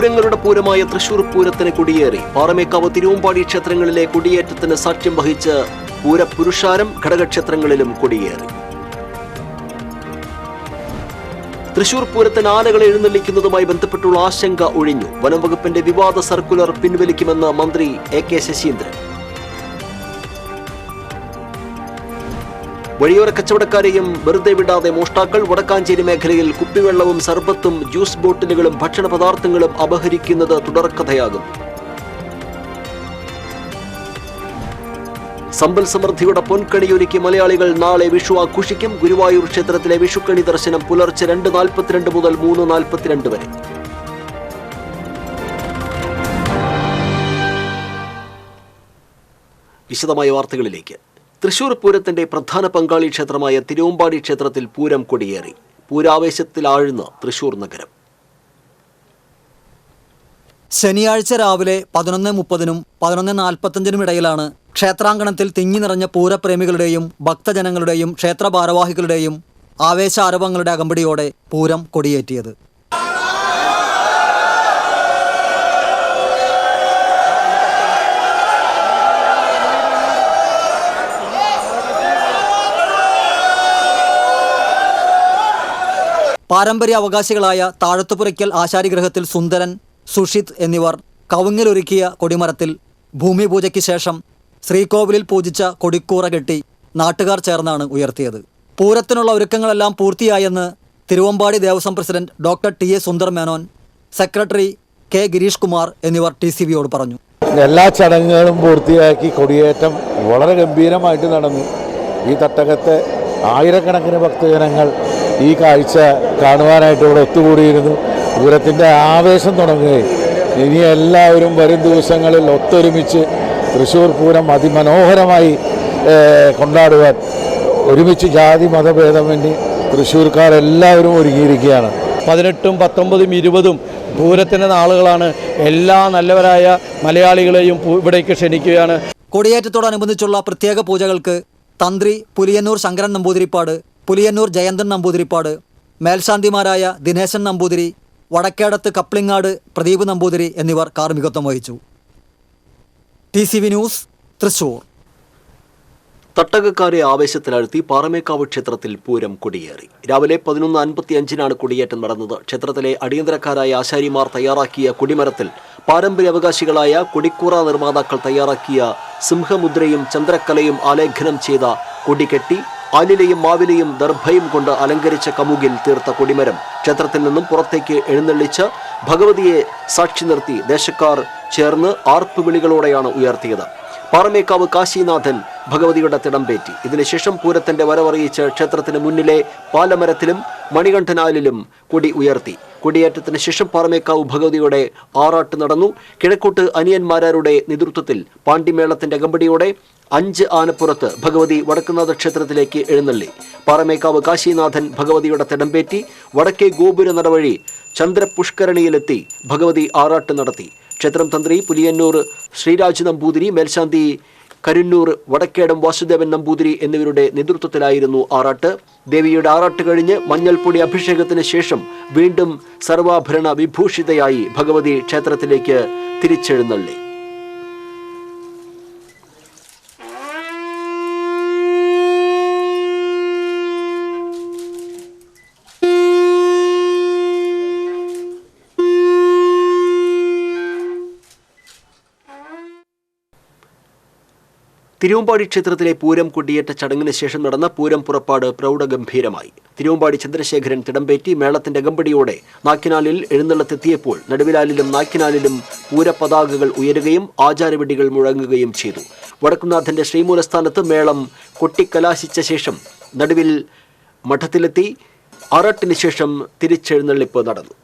പൂരങ്ങളുടെ പൂരമായ തൃശൂർ പൂരത്തിന് കൊടിയേറി. പാറമേക്കാവ് തിരുവമ്പാടി ക്ഷേത്രങ്ങളിലെ കൊടിയേറ്റത്തിന് സാക്ഷ്യം വഹിച്ച് പൂരപുരുഷാരം ഘടകക്ഷേത്രങ്ങളിലും കൊടിയേറി. തൃശൂർ പൂരത്തിന് ആനകളെ എഴുന്നള്ളിക്കുന്നതുമായി ബന്ധപ്പെട്ടുള്ള ആശങ്ക ഒഴിഞ്ഞു. വനം വകുപ്പിന്റെ വിവാദ സർക്കുലർ പിൻവലിക്കുമെന്ന് മന്ത്രി AK ശശീന്ദ്രൻ. വഴിയോര കച്ചവടക്കാരെയും വെറുതെ വിടാതെ മോഷ്ടാക്കൾ. വടക്കാഞ്ചേരി മേഖലയിൽ കുപ്പിവെള്ളവും സർബത്തും ജ്യൂസ് ബോട്ടിലുകളും ഭക്ഷണ പദാർത്ഥങ്ങളും അപഹരിക്കുന്നത് തുടർക്കഥയാകും. സമ്പൽ സമൃദ്ധിയുടെ പൊൻകണിയൊരുക്കി മലയാളികൾ നാളെ വിഷു ആഘോഷിക്കും. ഗുരുവായൂർ ക്ഷേത്രത്തിലെ വിഷുക്കണി ദർശനം പുലർച്ചെ 2:42 മുതൽ 3:42 വരെ. വിശദമായ വാർത്തകളിലേക്ക്. തൃശൂർ പൂരത്തിന്റെ പ്രധാന പങ്കാളി ക്ഷേത്രമായ തിരുവമ്പാടി ക്ഷേത്രത്തിൽ പൂരം കൊടിയേറി. പൂരാവേശത്തിലാഴ്ന്ന് തൃശൂർ നഗരം. ശനിയാഴ്ച രാവിലെ 11:30-നും 11:45-നും ഇടയിലാണ് ക്ഷേത്രാങ്കണത്തിൽ തിങ്ങി നിറഞ്ഞ പൂരപ്രേമികളുടെയും ഭക്തജനങ്ങളുടെയും ക്ഷേത്ര ഭാരവാഹികളുടെയും ആവേശാരവങ്ങളുടെ അകമ്പടിയോടെ പൂരം കൊടിയേറ്റിയത്. പാരമ്പര്യ അവകാശികളായ താഴത്തുപുരയ്ക്കൽ ആശാരിഗ്രഹത്തിൽ സുന്ദരൻ, സുഷിത് എന്നിവർ കവുങ്ങിലൊരുക്കിയ കൊടിമരത്തിൽ ഭൂമിപൂജയ്ക്ക് ശേഷം ശ്രീകോവിലിൽ പൂജിച്ച കൊടിക്കൂറ കെട്ടി നാട്ടുകാർ ചേർന്നാണ് ഉയർത്തിയത്. പൂരത്തിനുള്ള ഒരുക്കങ്ങളെല്ലാം പൂർത്തിയായെന്ന് Thiruvambadi Devaswom president doctor TA Sundar Menon, secretary K Girish Kumar എന്നിവർ TCVയോട് പറഞ്ഞു. എല്ലാ ചടങ്ങുകളും പൂർത്തിയാക്കി കൊടിയേറ്റം വളരെ ഗംഭീരമായിട്ട് നടന്നു. ഈ തട്ടകത്തെ ആയിരക്കണക്കിന് ഭക്തജനങ്ങൾ ഈ കാഴ്ച കാണുവാനായിട്ട് ഇവിടെ ഒത്തുകൂടിയിരുന്നു. പൂരത്തിൻ്റെ ആവേശം തുടങ്ങുകയും ഇനി എല്ലാവരും വരും ദിവസങ്ങളിൽ ഒത്തൊരുമിച്ച് തൃശ്ശൂർ പൂരം അതിമനോഹരമായി കൊണ്ടാടുവാൻ ഒരുമിച്ച് ജാതി മതഭേദമന്യേ തൃശ്ശൂർക്കാരെല്ലാവരും ഒരുങ്ങിയിരിക്കുകയാണ്. 18, 19, 20 പൂരത്തിൻ്റെ നാളുകളാണ്. എല്ലാ നല്ലവരായ മലയാളികളെയും ഇവിടേക്ക് ക്ഷണിക്കുകയാണ്. കൊടിയേറ്റത്തോടനുബന്ധിച്ചുള്ള പ്രത്യേക പൂജകൾക്ക് തന്ത്രി പുലിയന്നൂർ ശങ്കരൻ നമ്പൂതിരിപ്പാട്, പുലിയന്നൂർ ജയന്തൻ നമ്പൂതിരിപ്പാട്, മേൽശാന്തിമാരായ ദിനേശൻ നമ്പൂതിരി, വടക്കേടത്ത് കപ്ലിങ്ങാട് പ്രദീപ് നമ്പൂതിരി എന്നിവർ കാർമ്മികത്വം വഹിച്ചു. TCV news, Thrissur. തട്ടകക്കാരെ ആവേശത്തിലാഴ്ത്തി പാറമേക്കാവ് ക്ഷേത്രത്തിൽ പൂരം കൊടിയേറി. രാവിലെ 11:55-നാണ് കൊടിയേറ്റം നടന്നത്. ക്ഷേത്രത്തിലെ അടിയന്തരക്കാരായ ആശാരിമാർ തയ്യാറാക്കിയ കൊടിമരത്തിൽ പാരമ്പര്യാവകാശികളായ കൊടിക്കൂറ നിർമ്മാതാക്കൾ തയ്യാറാക്കിയ സിംഹമുദ്രയും ചന്ദ്രക്കലയും ആലേഖനം ചെയ്ത കൊടി കെട്ടി ആലിലയും മാവിലയും ദർഭയും കൊണ്ട് അലങ്കരിച്ച കമുകിൽ തീർത്ത കൊടിമരം ക്ഷേത്രത്തിൽ നിന്നും പുറത്തേക്ക് എഴുന്നള്ളിച്ച് ഭഗവതിയെ സാക്ഷി നിർത്തി ദേശക്കാർ ചേർന്ന് ആർപ്പുവിളികളോടെയാണ് ഉയർത്തിയത്. പാറമേക്കാവ് കാശിനാഥൻ ഭഗവതിയുടെ തിടമ്പേറ്റി. ഇതിനുശേഷം പൂരത്തിന്റെ വരവറിയിച്ച് ക്ഷേത്രത്തിന് മുന്നിലെ പാലമരത്തിലും മണികണ്ഠനാലിലും കൊടി ഉയർത്തി. കൊടിയേറ്റത്തിന് ശേഷം പാറമേക്കാവ് ഭഗവതിയുടെ ആറാട്ട് നടന്നു. കിഴക്കോട്ട് അനിയന്മാരുടെ നേതൃത്വത്തിൽ പാണ്ടിമേളത്തിന്റെ അകമ്പടിയോടെ 5 ആനപ്പുറത്ത് ഭഗവതി വടക്കുന്നാഥ ക്ഷേത്രത്തിലേക്ക് എഴുന്നള്ളി. പാറമേക്കാവ് കാശിനാഥൻ ഭഗവതിയുടെ തിടമ്പേറ്റി. വടക്കേ ഗോപുര നടവഴി ചന്ദ്രപുഷ്കരണിയിലെത്തി ഭഗവതി ആറാട്ട് നടത്തി. ക്ഷേത്രം തന്ത്രി പുലിയന്നൂർ ശ്രീരാജ് നമ്പൂതിരി, മേൽശാന്തി കരുന്നൂർ വടക്കേടം വാസുദേവൻ നമ്പൂതിരി എന്നിവരുടെ നേതൃത്വത്തിലായിരുന്നു ആറാട്ട്. ദേവിയുടെ ആറാട്ട് കഴിഞ്ഞ് മഞ്ഞൾപ്പൊടി അഭിഷേകത്തിന് ശേഷം വീണ്ടും സർവാഭരണ വിഭൂഷിതയായി ഭഗവതി ക്ഷേത്രത്തിലേക്ക് തിരിച്ചെഴുന്നള്ളി. തിരുവമ്പാടി ക്ഷേത്രത്തിലെ പൂരം കൊടിയേറ്റ ചടങ്ങിന് ശേഷം നടന്ന പൂരം പുറപ്പാട് പ്രൗഢഗംഭീരമായി. തിരുവമ്പാടി ചന്ദ്രശേഖരൻ തിടമ്പേറ്റി മേളത്തിന്റെ അകമ്പടിയോടെ നാക്കിനാലിൽ എഴുന്നള്ളത്തെത്തിയപ്പോൾ നടുവിലാലിലും നാക്കിനാലിലും പൂരപതാകകൾ ഉയരുകയും ആചാരവെടികൾ മുഴങ്ങുകയും ചെയ്തു. വടക്കുന്നാഥന്റെ ശ്രീമൂലസ്ഥാനത്ത് മേളം കൊട്ടിക്കലാശിച്ച ശേഷം നടുവിൽ മഠത്തിലെത്തി ആറാട്ടിന് ശേഷം തിരിച്ചെഴുന്നള്ളിപ്പ് നടന്നു.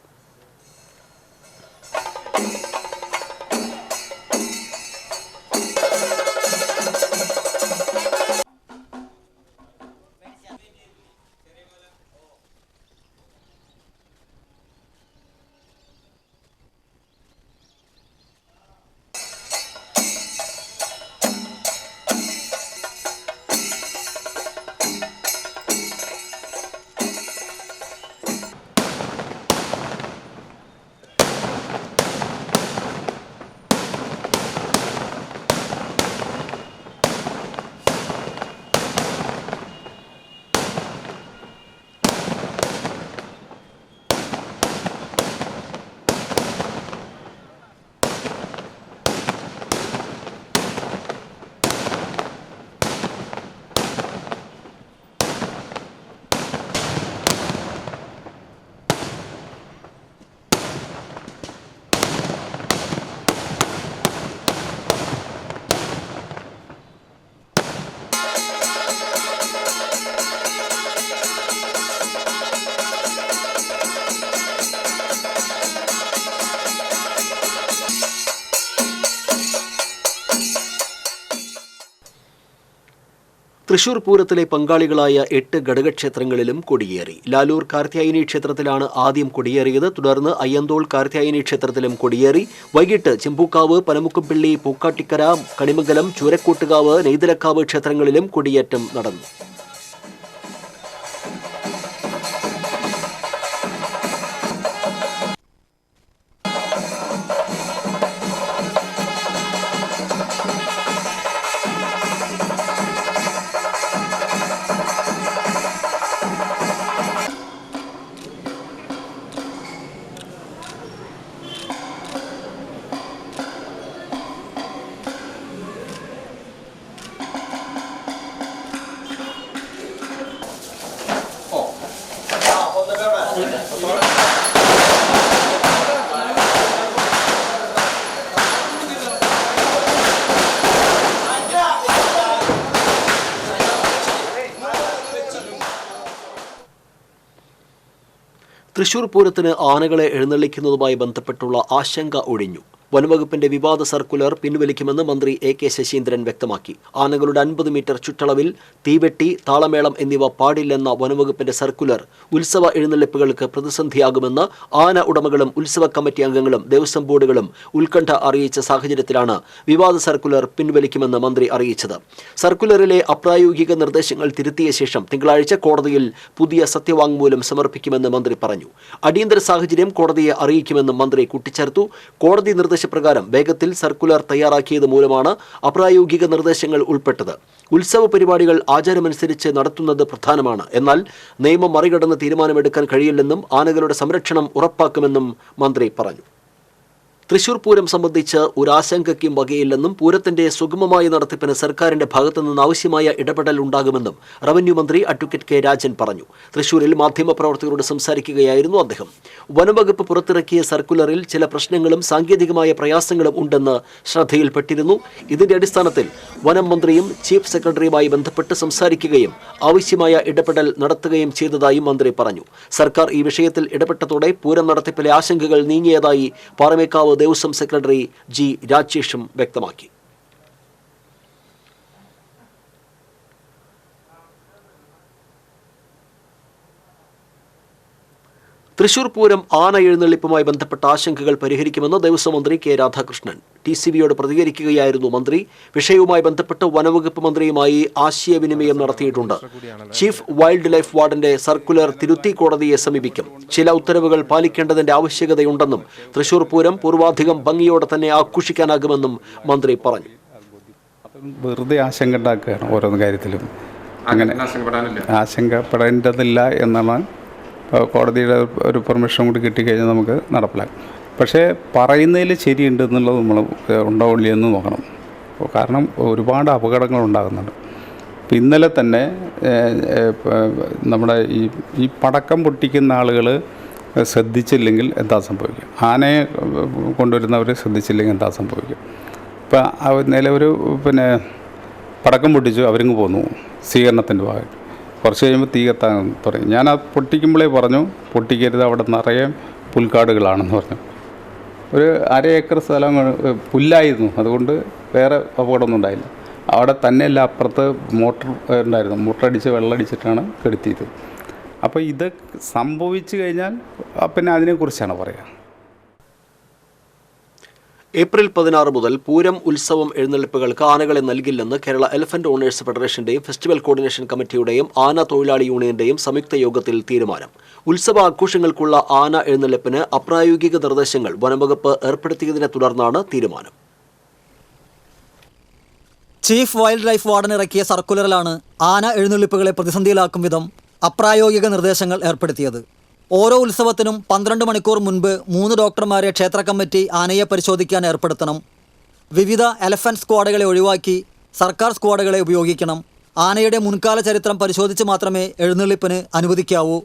തൃശൂർ പൂരത്തിലെ പങ്കാളികളായ 8 ഘടകക്ഷേത്രങ്ങളിലും കൊടിയേറി. ലാലൂർ കാർത്യായനി ക്ഷേത്രത്തിലാണ് ആദ്യം കൊടിയേറിയത്. തുടർന്ന് അയ്യന്തോൾ കാർത്യായനി ക്ഷേത്രത്തിലും കൊടിയേറി. വൈകിട്ട് ചെമ്പൂക്കാവ്, പനമുക്കുംപിള്ളി, പൂക്കാട്ടിക്കര, കണിമംഗലം, ചൂരക്കോട്ടുകാവ്, നെയ്തലക്കാവ് ക്ഷേത്രങ്ങളിലും കൊടിയേറ്റം നടന്നു. തൃശൂർ പൂരത്തിന് ആനകളെ എഴുന്നള്ളിക്കുന്നതുമായി ബന്ധപ്പെട്ടുള്ള ആശങ്ക ഒഴിഞ്ഞു. വനംവകുപ്പിന്റെ വിവാദ സർക്കുലർ പിൻവലിക്കുമെന്ന് മന്ത്രി A.K. ശശീന്ദ്രൻ വ്യക്തമാക്കി. ആനകളുടെ 50 മീറ്റർ ചുറ്റളവിൽ തീവെട്ടി, താളമേളം എന്നിവ പാടില്ലെന്ന വനംവകുപ്പിന്റെ സർക്കുലർ ഉത്സവ എഴുന്നള്ളിപ്പുകൾക്ക് പ്രതിസന്ധിയാകുമെന്ന് ആന ഉടമകളും ഉത്സവ കമ്മിറ്റി അംഗങ്ങളും ദേവസ്വം ബോർഡുകളും ഉത്കണ്ഠ അറിയിച്ച സാഹചര്യത്തിലാണ് വിവാദ സർക്കുലർ പിൻവലിക്കുമെന്ന് മന്ത്രി അറിയിച്ചത്. സർക്കുലറിലെ അപ്രായോഗിക നിർദ്ദേശങ്ങൾ തിരുത്തിയ ശേഷം തിങ്കളാഴ്ച കോടതിയിൽ പുതിയ സത്യവാങ്മൂലം സമർപ്പിക്കുമെന്ന് മന്ത്രി പറഞ്ഞു. അടിയന്തര സാഹചര്യം കോടതിയെ അറിയിക്കുമെന്നും മന്ത്രി കൂട്ടിച്ചേർത്തു. കോടതി നിർദ്ദേശപ്രകാരം വേഗത്തിൽ സർക്കുലർ തയ്യാറാക്കിയത് മൂലമാണ് അപ്രായോഗിക നിർദ്ദേശങ്ങൾ ഉൾപ്പെട്ടത്. ഉത്സവ പരിപാടികൾ ആചാരമനുസരിച്ച് നടത്തുന്നത് പ്രധാനമാണ്. എന്നാൽ നിയമം മറികടന്ന് തീരുമാനമെടുക്കാൻ കഴിയില്ലെന്നും ആനകളുടെ സംരക്ഷണം ഉറപ്പാക്കുമെന്നും മന്ത്രി പറഞ്ഞു. തൃശൂർ പൂരം സംബന്ധിച്ച് ഒരാശങ്കയ്ക്കും വകയില്ലെന്നും പൂരത്തിന്റെ സുഗമമായ നടത്തിപ്പിന് സർക്കാരിന്റെ ഭാഗത്തുനിന്ന് ആവശ്യമായ ഇടപെടൽ ഉണ്ടാകുമെന്നും റവന്യൂ മന്ത്രി അഡ്വക്കേറ്റ് K. രാജൻ പറഞ്ഞു. തൃശൂരിൽ മാധ്യമപ്രവർത്തകരോട് സംസാരിക്കുകയായിരുന്നു അദ്ദേഹം. വനംവകുപ്പ് പുറത്തിറക്കിയ സർക്കുലറിൽ ചില പ്രശ്നങ്ങളും സാങ്കേതികമായ പ്രയാസങ്ങളും ഉണ്ടെന്ന് ശ്രദ്ധയിൽപ്പെട്ടിരുന്നു. ഇതിന്റെ അടിസ്ഥാനത്തിൽ വനം മന്ത്രിയും ചീഫ് സെക്രട്ടറിയുമായി ബന്ധപ്പെട്ട് സംസാരിക്കുകയും ആവശ്യമായ ഇടപെടൽ നടത്തുകയും ചെയ്തതായും മന്ത്രി പറഞ്ഞു. സർക്കാർ ഈ വിഷയത്തിൽ ഇടപെട്ടതോടെ പൂരം നടത്തിപ്പിലെ ആശങ്കകൾ നീങ്ങിയതായി പാറമേക്കാവ് ദേവസ്വം സെക്രട്ടറി G. രാജേഷും വ്യക്തമാക്കി. തൃശൂർ പൂരം ആന എഴുന്നള്ളിപ്പുമായി ബന്ധപ്പെട്ട ആശങ്കകൾ പരിഹരിക്കുമെന്ന് ദേവസ്വം മന്ത്രി K. രാധാകൃഷ്ണൻ TCBയോട് പ്രതികരിക്കുകയായിരുന്നു മന്ത്രി. വിഷയവുമായി ബന്ധപ്പെട്ട് വനംവകുപ്പ് മന്ത്രിയുമായി ആശയവിനിമയം നടത്തിയിട്ടുണ്ട്. ചീഫ് വൈൽഡ് ലൈഫ് വാർഡന്റെ സർക്കുലർ തിരുത്തി കോടതിയെ സമീപിക്കും. ചില ഉത്തരവുകൾ പാലിക്കേണ്ടതിന്റെ ആവശ്യകതയുണ്ടെന്നും തൃശൂർ പൂരം പൂർവാധികം ഭംഗിയോടെ തന്നെ ആഘോഷിക്കാനാകുമെന്നും മന്ത്രി പറഞ്ഞു. വെറുതെ ആശങ്ക ഉണ്ടാക്കുകയാണ് ഓരോന്ന് കാര്യത്തിലും. അങ്ങനെ ആശങ്കപ്പെടേണ്ടതില്ല എന്നാണ് കോടതിയുടെ ഒരു പെർമിഷൻ കൂടി കിട്ടിക്കഴിഞ്ഞാൽ നമുക്ക് നടപ്പിലാക്കാം. പക്ഷേ പറയുന്നതിൽ ശരിയുണ്ട് എന്നുള്ളത് നമ്മൾ ഉണ്ടാവില്ല എന്ന് നോക്കണം. കാരണം ഒരുപാട് അപകടങ്ങൾ ഉണ്ടാകുന്നുണ്ട്. ഇന്നലെ തന്നെ നമ്മുടെ ഈ പടക്കം പൊട്ടിക്കുന്ന ആളുകൾ ശ്രദ്ധിച്ചില്ലെങ്കിൽ എന്താ സംഭവിക്കും, ആനയെ കൊണ്ടുവരുന്നവർ ശ്രദ്ധിച്ചില്ലെങ്കിൽ എന്താ സംഭവിക്കും. ഇപ്പം നിലവൊരു പടക്കം പൊട്ടിച്ചു, അവരിങ്ങ് പോന്നു സ്വീകരണത്തിൻ്റെ ഭാഗമായിട്ട്. കുറച്ച് കഴിയുമ്പോൾ തീ കത്താൻ തുടങ്ങി. ഞാൻ ആ പൊട്ടിക്കുമ്പോഴേ പറഞ്ഞു പൊട്ടിക്കരുത്, അവിടെ നിറയെ പുൽക്കാടുകളാണെന്ന് പറഞ്ഞു. ഒരു 1/2 ഏക്കർ സ്ഥലം പുല്ലായിരുന്നു, അതുകൊണ്ട് വേറെ അപകടമൊന്നും ഉണ്ടായില്ല. അവിടെ തന്നെയല്ല അപ്പുറത്ത് മോട്ടർ ഉണ്ടായിരുന്നു, മോട്ടറടിച്ച് വെള്ളമടിച്ചിട്ടാണ് കെടുത്തിയത്. അപ്പോൾ ഇത് സംഭവിച്ചു കഴിഞ്ഞാൽ പിന്നെ അതിനെക്കുറിച്ചാണ് പറയുക. ഏപ്രിൽ 16 മുതൽ പൂരം ഉത്സവം എഴുന്നള്ളിപ്പുകൾക്ക് ആനകളെ നൽകില്ലെന്ന് കേരള എലിഫന്റ് ഓണേഴ്സ് ഫെഡറേഷന്റെയും ഫെസ്റ്റിവൽ കോർഡിനേഷൻ കമ്മിറ്റിയുടെയും ആന തൊഴിലാളി യൂണിയന്റെയും സംയുക്ത യോഗത്തിൽ തീരുമാനം. ഉത്സവ ആഘോഷങ്ങൾക്കുള്ള ആന എഴുന്നള്ളിപ്പിന് അപ്രായോഗിക നിർദ്ദേശങ്ങൾ വനംവകുപ്പ് ഏർപ്പെടുത്തിയതിനെ തുടർന്നാണ് തീരുമാനം. ചീഫ് വൈൽഡ് ലൈഫ് വാർഡൻ ഇറക്കിയ സർക്കുലറിലാണ് ആന എഴുന്നള്ളിപ്പുകളെ പ്രതിസന്ധിയിലാക്കും വിധം അപ്രായോഗിക നിർദ്ദേശങ്ങൾ ഏർപ്പെടുത്തിയത്. ഓരോ ഉത്സവത്തിനും 12 മണിക്കൂർ മുൻപ് 3 ഡോക്ടർമാരെ ക്ഷേത്ര കമ്മിറ്റി ആനയെ പരിശോധിക്കാൻ ഏർപ്പെടുത്തണം. വിവിധ എലഫന്റ് സ്ക്വാഡുകളെ ഒഴിവാക്കി സർക്കാർ സ്ക്വാഡുകളെ ഉപയോഗിക്കണം. ആനയുടെ മുൻകാല ചരിത്രം പരിശോധിച്ച് മാത്രമേ എഴുന്നള്ളിപ്പിന് അനുവദിക്കാവൂ.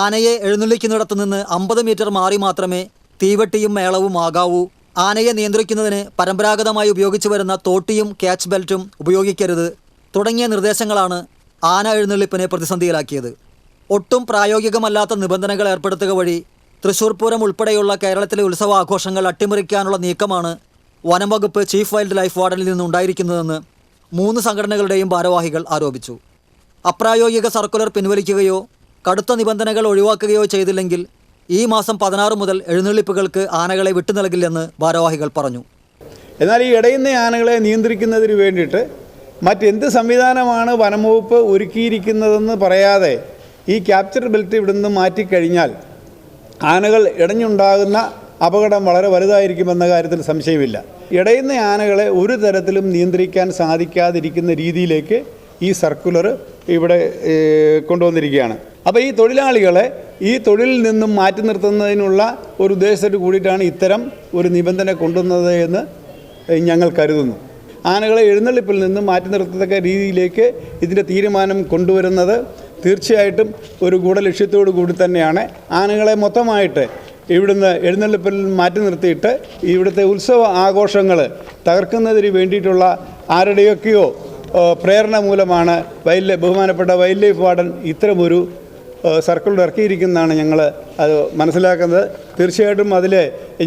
ആനയെ എഴുന്നള്ളിക്കുന്നിടത്തു നിന്ന് 50 മീറ്റർ മാറി മാത്രമേ തീവെട്ടിയും മേളവും ആകാവൂ. ആനയെ നിയന്ത്രിക്കുന്നതിന് പരമ്പരാഗതമായി ഉപയോഗിച്ചു വരുന്ന തോട്ടിയും ക്യാച്ച് ബെൽറ്റും ഉപയോഗിക്കരുത് തുടങ്ങിയ നിർദ്ദേശങ്ങളാണ് ആന എഴുന്നള്ളിപ്പിനെ പ്രതിസന്ധിയിലാക്കിയത്. ഒട്ടും പ്രായോഗികമല്ലാത്ത നിബന്ധനകൾ ഏർപ്പെടുത്തുക വഴി തൃശൂർ പൂരം ഉൾപ്പെടെയുള്ള കേരളത്തിലെ ഉത്സവാഘോഷങ്ങൾ അട്ടിമറിക്കാനുള്ള നീക്കമാണ് വനംവകുപ്പ് ചീഫ് വൈൽഡ് ലൈഫ് വാർഡനിൽ നിന്നുണ്ടായിരിക്കുന്നതെന്ന് 3 സംഘടനകളുടെയും ഭാരവാഹികൾ ആരോപിച്ചു. അപ്രായോഗിക സർക്കുലർ പിൻവലിക്കുകയോ കടുത്ത നിബന്ധനകൾ ഒഴിവാക്കുകയോ ചെയ്തില്ലെങ്കിൽ ഈ മാസം 16 മുതൽ എഴുന്നള്ളിപ്പുകൾക്ക് ആനകളെ വിട്ടു നൽകില്ലെന്ന് ഭാരവാഹികൾ പറഞ്ഞു. എന്നാൽ ഈ ഇടയുന്ന ആനകളെ നിയന്ത്രിക്കുന്നതിന് വേണ്ടിയിട്ട് മറ്റെന്ത് സംവിധാനമാണ് വനംവകുപ്പ് ഒരുക്കിയിരിക്കുന്നതെന്ന് പറയാതെ ഈ ക്യാപ്ചർ ബെൽറ്റ് ഇവിടുന്ന് മാറ്റിക്കഴിഞ്ഞാൽ ആനകൾ ഇടഞ്ഞുണ്ടാകുന്ന അപകടം വളരെ വലുതായിരിക്കുമെന്ന കാര്യത്തിൽ സംശയമില്ല. ഇടയുന്ന ആനകളെ ഒരു തരത്തിലും നിയന്ത്രിക്കാൻ സാധിക്കാതിരിക്കുന്ന രീതിയിലേക്ക് ഈ സർക്കുലർ ഇവിടെ കൊണ്ടുവന്നിരിക്കുകയാണ്. അപ്പോൾ ഈ തൊഴിലാളികളെ ഈ തൊഴിലിൽ നിന്നും മാറ്റി നിർത്തുന്നതിനുള്ള ഒരു ഉദ്ദേശത്തോട് കൂടിയിട്ടാണ് ഇത്തരം ഒരു നിബന്ധന കൊണ്ടുവന്നത് എന്ന് ഞങ്ങൾ കരുതുന്നു. ആനകളെ എഴുന്നള്ളിപ്പിൽ നിന്നും മാറ്റി നിർത്തത്തക്ക രീതിയിലേക്ക് ഇതിൻ്റെ തീരുമാനം കൊണ്ടുവരുന്നത് തീർച്ചയായിട്ടും ഒരു ഗൂഢലക്ഷ്യത്തോടു കൂടി തന്നെയാണ്. ആനകളെ മൊത്തമായിട്ട് ഇവിടുന്ന് എഴുന്നള്ളിപ്പിൽ മാറ്റി നിർത്തിയിട്ട് ഇവിടുത്തെ ഉത്സവ ആഘോഷങ്ങൾ തകർക്കുന്നതിന് വേണ്ടിയിട്ടുള്ള ആരുടെയൊക്കെയോ പ്രേരണ മൂലമാണ് ബഹുമാനപ്പെട്ട വൈൽഡ് ലൈഫ് വാർഡൻ ഇത്തരമൊരു സർക്കുലർ ഇറക്കിയിരിക്കുന്നതാണ് ഞങ്ങൾ അത് മനസ്സിലാക്കുന്നത്. തീർച്ചയായിട്ടും അതിൽ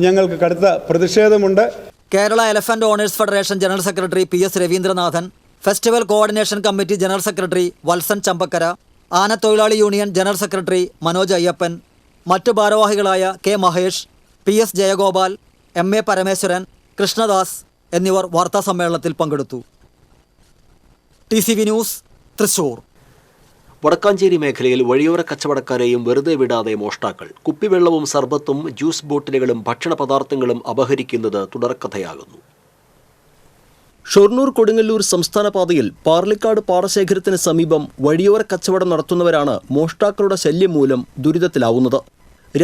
ഞങ്ങൾക്ക് കടുത്ത പ്രതിഷേധമുണ്ട്. Kerala elephant owners federation general secretary PS Raveendranathan, festival coordination committee general secretary Valsan Chambakkara, ആനത്തൊഴിലാളി union general secretary Manoj Ayyappan, മറ്റു ഭാരവാഹികളായ K Mahesh, PS Jayagopal, MA Parameswaran, Krishnadas എന്നിവർ വാർത്താസമ്മേളനത്തിൽ പങ്കെടുത്തു. TCV news, Thrissur. വടക്കാഞ്ചേരി മേഖലയിൽ വഴിയോര കച്ചവടക്കാരെയും വെറുതെ വിടാതെ മോഷ്ടാക്കൾ. കുപ്പിവെള്ളവും സർബത്തും ജ്യൂസ് ബോട്ടിലുകളും ഭക്ഷണ പദാർത്ഥങ്ങളും അപഹരിക്കുന്നത് തുടർക്കഥയാകുന്നു. ഷൊർണൂർ കൊടുങ്ങല്ലൂർ സംസ്ഥാന പാതയിൽ പാർലിക്കാട് പാടശേഖരത്തിന് സമീപം വഴിയോര കച്ചവടം നടത്തുന്നവരാണ് മോഷ്ടാക്കളുടെ ശല്യം മൂലം ദുരിതത്തിലാവുന്നത്.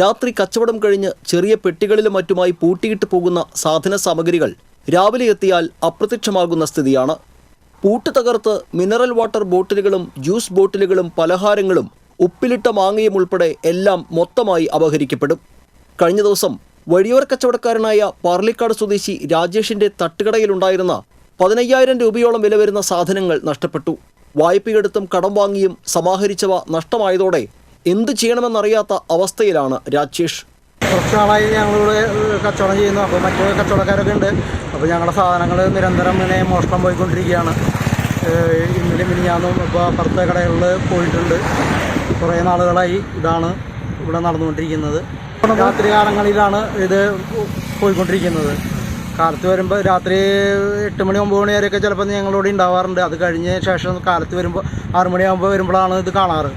രാത്രി കച്ചവടം കഴിഞ്ഞ് ചെറിയ പെട്ടികളിലും മറ്റുമായി പൂട്ടിയിട്ട് പോകുന്ന സാധന സാമഗ്രികൾ രാവിലെ എത്തിയാൽ അപ്രത്യക്ഷമാകുന്ന സ്ഥിതിയാണ്. പൂട്ട് തകർത്ത് മിനറൽ വാട്ടർ ബോട്ടിലുകളും ജ്യൂസ് ബോട്ടിലുകളും പലഹാരങ്ങളും ഉപ്പിലിട്ട മാങ്ങയും ഉൾപ്പെടെ എല്ലാം മൊത്തമായി അപഹരിക്കപ്പെടും. കഴിഞ്ഞ ദിവസം വഴിയോര കച്ചവടക്കാരനായ പാർലിക്കാട് സ്വദേശി രാജേഷിന്റെ തട്ടുകടയിലുണ്ടായിരുന്ന 15,000 രൂപയോളം വില വരുന്ന സാധനങ്ങൾ നഷ്ടപ്പെട്ടു. വായ്പയെടുത്തും കടം വാങ്ങിയും സമാഹരിച്ചവ നഷ്ടമായതോടെ എന്തു ചെയ്യണമെന്നറിയാത്ത അവസ്ഥയിലാണ് രാജേഷ്. കുറച്ച് നാളായി ഞങ്ങളിവിടെ കച്ചവടം ചെയ്യുന്നു. അപ്പോൾ മറ്റു കച്ചവടക്കാരൊക്കെ ഉണ്ട്. അപ്പോൾ ഞങ്ങളുടെ സാധനങ്ങൾ നിരന്തരം ഇങ്ങനെ മോഷണം പോയിക്കൊണ്ടിരിക്കുകയാണ്. ഇന്നലെ മിനിഞ്ഞാന്നും ഇപ്പോൾ പുറത്തെ കടകളിൽ പോയിട്ടുണ്ട്. കുറേ നാളുകളായി ഇതാണ് ഇവിടെ നടന്നുകൊണ്ടിരിക്കുന്നത്. രാത്രി കാലങ്ങളിലാണ് ഇത് പോയിക്കൊണ്ടിരിക്കുന്നത്. കാലത്ത് വരുമ്പോൾ രാത്രി 8 മണി 9 മണി വരെയൊക്കെ ചിലപ്പോൾ ഞങ്ങളിവിടെ ഉണ്ടാവാറുണ്ട്. അത് കഴിഞ്ഞ ശേഷം കാലത്ത് വരുമ്പോൾ 6 മണിയാകുമ്പോൾ വരുമ്പോഴാണ് ഇത് കാണാറ്.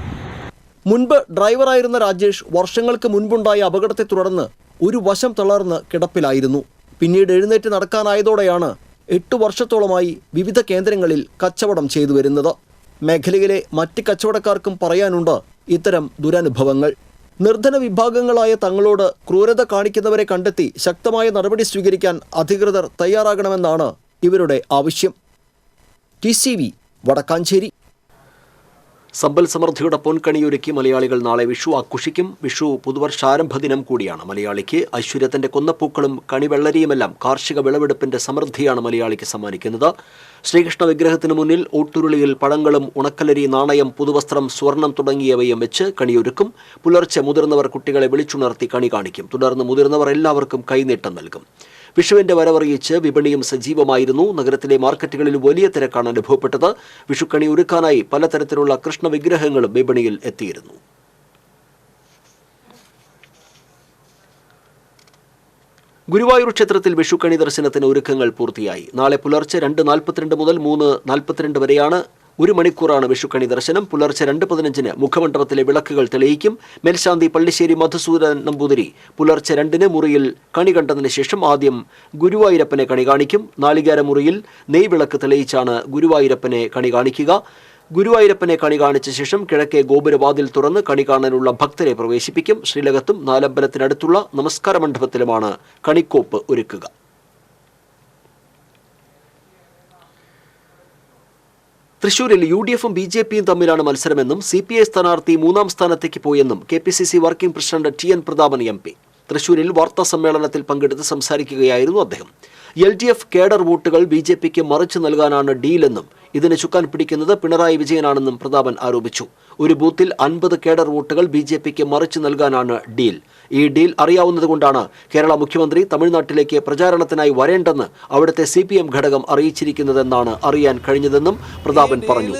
മുൻപ് ഡ്രൈവറായിരുന്ന രാജേഷ് വർഷങ്ങൾക്ക് മുൻപുണ്ടായ അപകടത്തെ തുടർന്ന് ഒരു വശം തളർന്ന് കിടപ്പിലായിരുന്നു. പിന്നീട് എഴുന്നേറ്റ് നടക്കാനായതോടെയാണ് 8 വർഷത്തോളമായി വിവിധ കേന്ദ്രങ്ങളിൽ കച്ചവടം ചെയ്തു വരുന്നത്. മേഖലയിലെ മറ്റ് കച്ചവടക്കാർക്കും പറയാനുണ്ട് ഇത്തരം ദുരനുഭവങ്ങൾ. നിർധന വിഭാഗങ്ങളായ തങ്ങളോട് ക്രൂരത കാണിക്കുന്നവരെ കണ്ടെത്തി ശക്തമായ നടപടി സ്വീകരിക്കാൻ അധികൃതർ തയ്യാറാകണമെന്നാണ് ഇവരുടെ ആവശ്യം. TCV വടക്കാഞ്ചേരി. സമ്പൽ സമൃദ്ധിയുടെ പൊൻകണിയൊരുക്കി മലയാളികൾ നാളെ വിഷു ആഘോഷിക്കും. വിഷു പുതുവർഷാരംഭ ദിനം കൂടിയാണ് മലയാളിക്ക്. ഐശ്വര്യത്തിന്റെ കൊന്നപ്പൂക്കളും കണിവെള്ളരിയുമെല്ലാം കാർഷിക വിളവെടുപ്പിന്റെ സമൃദ്ധിയാണ് മലയാളിക്ക് സമ്മാനിക്കുന്നത്. ശ്രീകൃഷ്ണ വിഗ്രഹത്തിന് മുന്നിൽ ഊട്ടുരുളിയിൽ പഴങ്ങളും ഉണക്കലരി, നാണയം, പുതുവസ്ത്രം, സ്വർണം തുടങ്ങിയവയും വെച്ച് കണിയൊരുക്കും. പുലർച്ചെ മുതിർന്നവർ കുട്ടികളെ വിളിച്ചുണർത്തി കണി കാണിക്കും. തുടർന്ന് മുതിർന്നവർ എല്ലാവർക്കും കൈനീട്ടം നൽകും. വിഷുവിന്റെ വരവറിയിച്ച് വിപണിയും സജീവമായിരുന്നു. നഗരത്തിലെ മാർക്കറ്റുകളിൽ വലിയ തിരക്കാണ് അനുഭവപ്പെട്ടത്. വിഷുക്കണി ഒരുക്കാനായി പലതരത്തിലുള്ള കൃഷ്ണവിഗ്രഹങ്ങളും വിപണിയിൽ എത്തിയിരുന്നു. ഗുരുവായൂർ ക്ഷേത്രത്തിൽ വിഷുക്കണി ദർശനത്തിന് ഒരുക്കങ്ങൾ പൂർത്തിയായി. നാളെ പുലർച്ചെ 2:42 മുതൽ 3:42 വരെയാണ്. 1 മണിക്കൂറാണ് വിഷുക്കണി ദർശനം. പുലർച്ചെ 2:15 മുഖമണ്ഡപത്തിലെ വിളക്കുകൾ തെളിയിക്കും. മേൽശാന്തി പള്ളിശ്ശേരി മധുസൂദൻ നമ്പൂതിരി പുലർച്ചെ 2 മുറിയിൽ കണി കണ്ടതിന് ശേഷം ആദ്യം ഗുരുവായൂരപ്പനെ കണി കാണിക്കും. നാളികേര മുറിയിൽ നെയ്വിളക്ക് തെളിയിച്ചാണ് ഗുരുവായൂരപ്പനെ കണി കാണിക്കുക. ഗുരുവായൂരപ്പനെ കണി കാണിച്ച ശേഷം കിഴക്കേ ഗോപുരവാതിൽ തുറന്ന് കണി കാണാനുള്ള ഭക്തരെ പ്രവേശിപ്പിക്കും. ശ്രീലകത്തും നാലമ്പലത്തിനടുത്തുള്ള നമസ്കാര മണ്ഡപത്തിലുമാണ് കണിക്കോപ്പ് ഒരുക്കുക. തൃശൂരിൽ UDFും BJPയും തമ്മിലാണ് മത്സരമെന്നും CPI സ്ഥാനാർത്ഥി 3ാം സ്ഥാനത്തേക്ക് പോയെന്നും KPCC working president TN Prathapan MP തൃശൂരിൽ വാർത്താ സമ്മേളനത്തിൽ പങ്കെടുത്ത് സംസാരിക്കുകയായിരുന്നു അദ്ദേഹം. LDF കേഡർ വോട്ടുകൾ BJPക്ക് മറിച്ചു നൽകാനാണ് ഡീലെന്നും ഇതിന് ചുക്കാൻ പിടിക്കുന്നത് പിണറായി വിജയനാണെന്നും പ്രതാപൻ ആരോപിച്ചു. ഒരു ബൂത്തിൽ 50 കേഡർ വോട്ടുകൾ BJPക്ക് മറിച്ചു നൽകാനാണ് ഡീൽ. ഈ ഡീൽ അറിയാവുന്നതുകൊണ്ടാണ് കേരള മുഖ്യമന്ത്രി തമിഴ്നാട്ടിലേക്ക് പ്രചാരണത്തിനായി വരേണ്ടെന്ന് അവിടുത്തെ CPM ഘടകം അറിയിച്ചിരിക്കുന്നതെന്നാണ് അറിയാൻ കഴിഞ്ഞതെന്നും പ്രതാപൻ പറഞ്ഞു.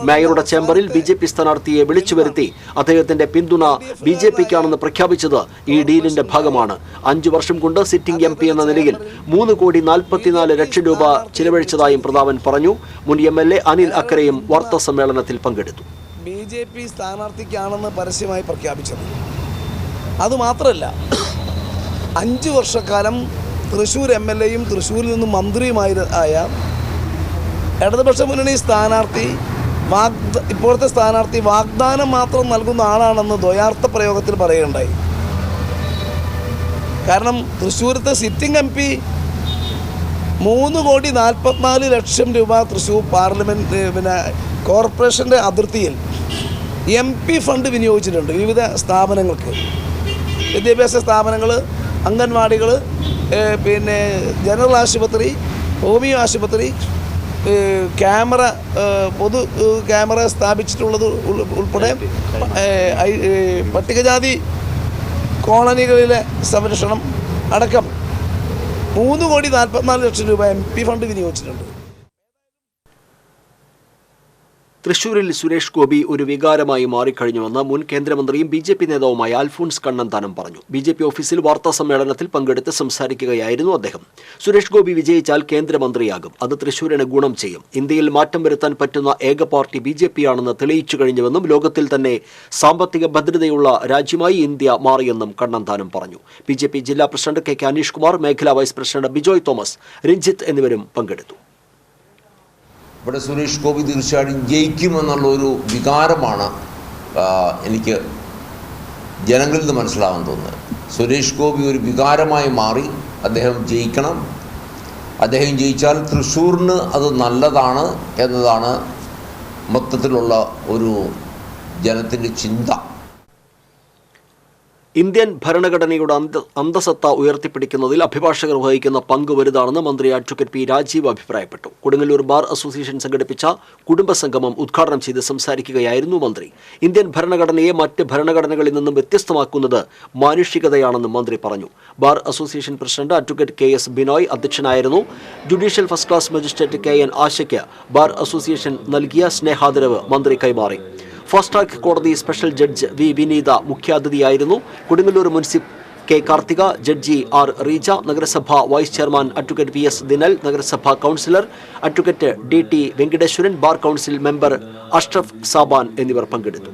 മേയറുടെ ചേംബറിൽ BJP സ്ഥാനാർത്ഥിയെ വിളിച്ചു വരുത്തി അദ്ദേഹത്തിന്റെ പിന്തുണ BJPക്കാണെന്ന് പ്രഖ്യാപിച്ചത് ഈ ഡീലിന്റെ ഭാഗമാണ്. 5 വർഷം കൊണ്ട് സിറ്റിംഗ് MP എന്ന നിലയിൽ 3,44,00,000 രൂപ ചിലവഴിച്ചതായും പ്രതാപൻ പറഞ്ഞു. മുൻ MLA അനിൽ അക്കരയും വാർത്താ സമ്മേളനത്തിൽ പങ്കെടുത്തു. BJP സ്ഥാനാർത്ഥിക്കാണെന്ന് പരസ്യമായി പ്രഖ്യാപിച്ചത്. അതുമാത്രമല്ല, 5 വർഷക്കാലം തൃശ്ശൂർ MLAയും തൃശ്ശൂരിൽ നിന്നും മന്ത്രിയുമായ ഇടതുപക്ഷ മുന്നണി സ്ഥാനാർത്ഥി ഇപ്പോഴത്തെ സ്ഥാനാർത്ഥി വാഗ്ദാനം മാത്രം നൽകുന്ന ആളാണെന്ന് ദ്വയാർത്ഥ പ്രയോഗത്തിൽ പറയുകയുണ്ടായി. കാരണം തൃശ്ശൂരത്തെ സിറ്റിംഗ് MP 3,44,00,000 രൂപ തൃശ്ശൂർ പാർലമെൻറ്റ് കോർപ്പറേഷൻ്റെ അതിർത്തിയിൽ MP ഫണ്ട് വിനിയോഗിച്ചിട്ടുണ്ട് വിവിധ സ്ഥാപനങ്ങൾക്ക്. വിദ്യാഭ്യാസ സ്ഥാപനങ്ങൾ, അംഗൻവാടികൾ, ജനറൽ ആശുപത്രി, ഹോമിയോ ആശുപത്രി, ക്യാമറ, പൊതു ക്യാമറ സ്ഥാപിച്ചിട്ടുള്ളത് ഉൾപ്പെടെ പട്ടികജാതി കോളനികളിലെ സംരക്ഷണം അടക്കം 3,44,00,000 രൂപ MP ഫണ്ട് വിനിയോഗിച്ചിട്ടുണ്ട്. തൃശൂരിൽ സുരേഷ് ഗോപി ഒരു വികാരമായി മാറിക്കഴിഞ്ഞുവെന്ന് മുൻ കേന്ദ്രമന്ത്രിയും BJP നേതാവുമായ അൽഫോൺസ് കണ്ണന്താനം പറഞ്ഞു. BJP ഓഫീസിൽ വാർത്താ സമ്മേളനത്തിൽ പങ്കെടുത്ത് സംസാരിക്കുകയായിരുന്നു അദ്ദേഹം. സുരേഷ് ഗോപി വിജയിച്ചാൽ കേന്ദ്രമന്ത്രിയാകും. അത് തൃശൂരിന് ഗുണം ചെയ്യും. ഇന്ത്യയിൽ മാറ്റം വരുത്താൻ പറ്റുന്ന ഏക പാർട്ടി BJP ആണെന്ന് തെളിയിച്ചു കഴിഞ്ഞുവെന്നും ലോകത്തിൽ തന്നെ സാമ്പത്തിക ഭദ്രതയുള്ള രാജ്യമായി ഇന്ത്യ മാറിയെന്നും കണ്ണന്താനം പറഞ്ഞു. BJP ജില്ലാ പ്രസിഡന്റ് KK അനീഷ് കുമാർ, മേഖലാ വൈസ് പ്രസിഡന്റ് ബിജോയ് തോമസ്, രഞ്ജിത്ത് എന്നിവരും പങ്കെടുത്തു. ഇവിടെ സുരേഷ് ഗോപി തീർച്ചയായിട്ടും ജയിക്കുമെന്നുള്ളൊരു വികാരമാണ് എനിക്ക് ജനങ്ങളിൽ നിന്ന് മനസ്സിലാവാൻ തോന്നുന്നത്. സുരേഷ് ഗോപി ഒരു വികാരമായി മാറി. അദ്ദേഹം ജയിക്കണം. അദ്ദേഹം ജയിച്ചാൽ തൃശ്ശൂരിന് അത് നല്ലതാണ് എന്നതാണ് മൊത്തത്തിലുള്ള ഒരു ജനത്തിൻ്റെ ചിന്ത. ഇന്ത്യൻ ഭരണഘടനയുടെ അന്തസത്ത ഉയർത്തിപ്പിടിക്കുന്നതിൽ അഭിഭാഷകർ വഹിക്കുന്ന പങ്ക് വലുതാണെന്ന് മന്ത്രി അഡ്വക്കേറ്റ് P. രാജീവ് അഭിപ്രായപ്പെട്ടു. കൊടുങ്ങല്ലൂർ ബാർ അസോസിയേഷൻ സംഘടിപ്പിച്ച കുടുംബസംഗമം ഉദ്ഘാടനം ചെയ്ത് സംസാരിക്കുകയായിരുന്നു മന്ത്രി. ഇന്ത്യൻ ഭരണഘടനയെ മറ്റ് ഭരണഘടനകളിൽ നിന്നും വ്യത്യസ്തമാക്കുന്നത് മാനുഷികതയാണെന്നും മന്ത്രി പറഞ്ഞു. Bar association president advocate KS Binoy അധ്യക്ഷനായിരുന്നു. Judicial first class magistrate KN ആശയ്ക്ക് ബാർ അസോസിയേഷൻ നൽകിയ സ്നേഹാദരവ് മന്ത്രി കൈമാറി. ഫാസ്റ്റ് ട്രാക്ക് കോടതി സ്പെഷ്യൽ ജഡ്ജ് V. വിനീത മുഖ്യാതിഥിയായിരുന്നു. കൊടുങ്ങല്ലൂർ മുൻസിഫ് K. Karthika, judge R. Reeja, നഗരസഭ vice chairman advocate PS Dinal, നഗരസഭാ councillor advocate DT Venkateswaran, bar council member Ashraf Saban എന്നിവർ പങ്കെടുത്തു.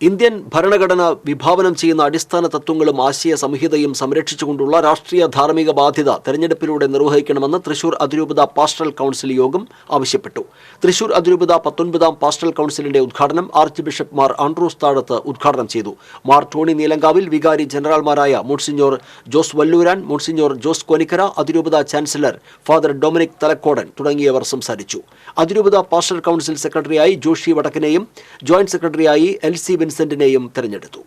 ഇന്ത്യൻ ഭരണഘടന വിഭാവനം ചെയ്യുന്ന അടിസ്ഥാന തത്വങ്ങളും ആശയ സംഹിതയും സംരക്ഷിച്ചുകൊണ്ടുള്ള രാഷ്ട്രീയ ധാർമ്മിക ബാധ്യത തെരഞ്ഞെടുപ്പിലൂടെ നിർവഹിക്കണമെന്ന് തൃശൂർ അതിരൂപത പാസ്റ്ററൽ കൗൺസിൽ യോഗം ആവശ്യപ്പെട്ടു. തൃശൂർ അതിരൂപത 19ാം പാസ്റ്ററൽ കൗൺസിലിന്റെ ഉദ്ഘാടനം ആർച്ച് ബിഷപ്പ് മാർ ആൻഡ്രൂസ് താഴത്ത് ഉദ്ഘാടനം ചെയ്തു. മാർ ടോണി നീലങ്കാവിൽ, വികാരി ജനറൽമാരായ മോൺസിഞ്ഞോർ ജോസ് വല്ലൂരാൻ, മോൺസിഞ്ഞോർ ജോസ് കോനിക്കര, അതിരൂപത ചാൻസലർ ഫാദർ ഡൊമിനിക് തലക്കോടൻ തുടങ്ങിയവർ സംസാരിച്ചു. അതിരൂപത പാസ്റ്ററൽ കൗൺസിൽ സെക്രട്ടറിയായി ജോഷി വടക്കനെയും ജോയിന്റ് സെക്രട്ടറിയായി LC വിൻസെന്റിനെയും തെരഞ്ഞെടുത്തു.